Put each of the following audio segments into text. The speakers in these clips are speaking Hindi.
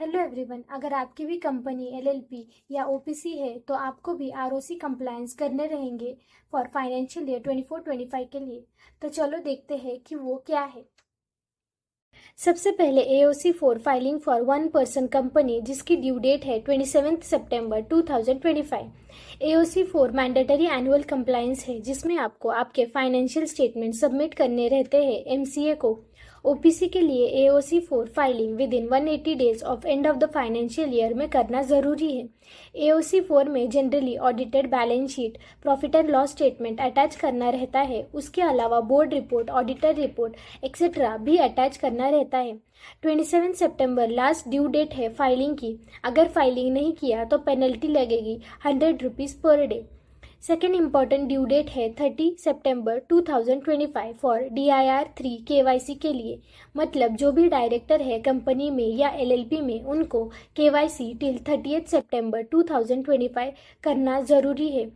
Hello everyone. अगर आपकी भी कंपनी एलएलपी या ओपीसी है तो आपको भी आरओसी कंप्लायंस करने रहेंगे फॉर फाइनेंशियल ईयर 24-25 के लिए। तो चलो देखते हैं कि वो क्या है। सबसे पहले AOC 4 filing for one person company जिसकी ड्यू डेट है 27 सितंबर 2025। एओसी 4 मैंडेटरी एनुअल कंप्लायंस है जिसमें आपको आपके फाइनेंशियल स्टेटमेंट सबमिट करने रहते हैं एमसीए को। ओपीसी के लिए AOC 4 filing with in 180 days of end of the financial year में करना जरूरी है। एओसी 4 में generally audited balance sheet, profit and loss statement attach करना रहता है। उसके अलावा board report, auditor report etcetera भी अटैच करना रहता है। 27 सितंबर लास्ट ड्यू डेट है फाइलिंग की। अगर फाइलिंग नहीं किया तो पेनल्टी लगेगी 100 rupees per day. Second important due date है 30 सितंबर 2025 फॉर DIR 3 KYC के लिए। मतलब जो भी डायरेक्टर है कंपनी में या LLP में उनको KYC टिल 30 सितंबर 2025 करना ज़रूरी है।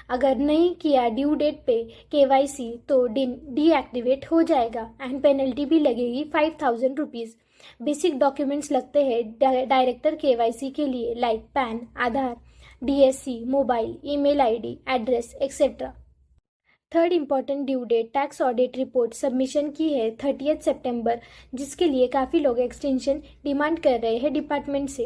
अगर नहीं किया ड्यू डेट पे KYC तो डीएक्टिवेट हो जाएगा एंड पेनल्टी भी लगेगी 5000 रुपीज़। बेसिक डॉक्यूमेंट्स लगते हैं डायरेक्टर KYC के लिए like PAN, Aadhaar, DSC, mobile, email ID, address etcetera. Third important due date tax audit report submission की है 30 सितंबर, जिसके लिए काफ़ी लोग एक्सटेंशन डिमांड कर रहे हैं डिपार्टमेंट से।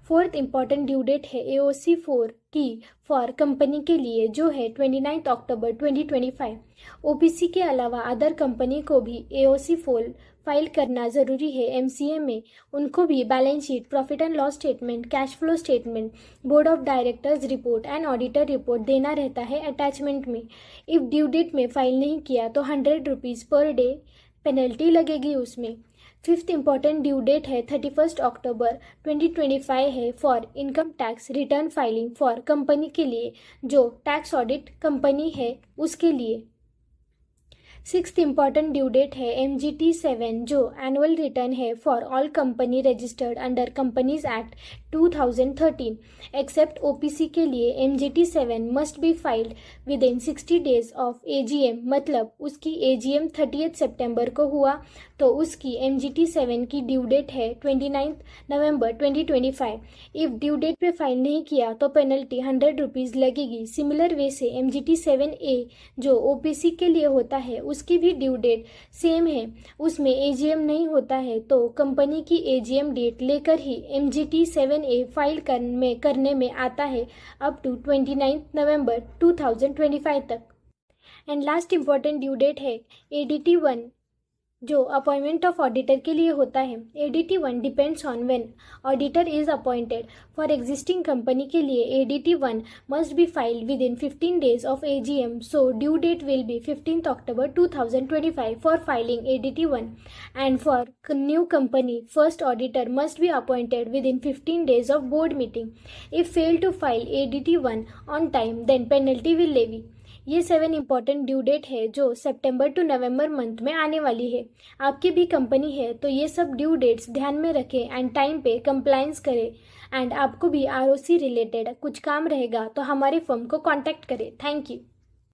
फोर्थ इम्पॉर्टेंट ड्यू डेट है AOC 4 की फॉर कंपनी के लिए जो है 29 अक्टूबर 2025। ओपीसी के अलावा अदर कंपनी को भी AOC 4 फाइल करना ज़रूरी है एमसीए में। उनको भी balance sheet, profit and loss statement, cash flow statement, board of directors report and auditor report देना रहता है अटैचमेंट में। इफ़ ड्यू डेट में फाइल नहीं किया तो 100 रुपीज़ पर डे पेनल्टी लगेगी उसमें। फिफ्थ इम्पॉर्टेंट ड्यू डेट है 31 अक्टूबर 2025 है for income tax return filing for company के लिए जो टैक्स ऑडिट कंपनी है उसके लिए। सिक्स्थ इम्पॉर्टेंट ड्यू डेट है MGT 7 जो एनुअल रिटर्न है for all company registered under companies act 2013 except OPC के लिए MGT 7 must be filed within 60 days of AGM। मतलब उसकी AGM 30 सितंबर को हुआ तो उसकी MGT 7 की ड्यू डेट है 29 नवंबर 2025। इफ़ ड्यू डेट पे फाइल नहीं किया तो पेनल्टी 100 रुपीज़ लगेगी। सिमिलर वे से MGT 7A जो OPC के लिए होता है उसकी भी ड्यू डेट सेम है। उसमें AGM नहीं होता है तो कंपनी की AGM डेट लेकर ही MGT 7A फाइल करने में आता है अप टू 29 नवंबर 2025 तक। And last important due date है ADT 1 जो अपॉइंटमेंट ऑफ ऑडिटर के लिए होता है। ADT 1 depends on when auditor is appointed. For existing company के लिए ADT 1 must be filed within 15 days of AGM, so due date will be 15 October 2025 for filing ADT 1 and for new company first auditor must be appointed within 15 days of board meeting. If fail to file ADT 1 on time then penalty will levy. ये 7 इम्पॉर्टेंट ड्यू डेट है जो सितंबर टू नवंबर मंथ में आने वाली है। आपकी भी कंपनी है तो ये सब ड्यू डेट्स ध्यान में रखें एंड टाइम पे कंप्लायंस करें। एंड आपको भी आरओसी रिलेटेड कुछ काम रहेगा तो हमारे फर्म को कांटेक्ट करें। Thank you.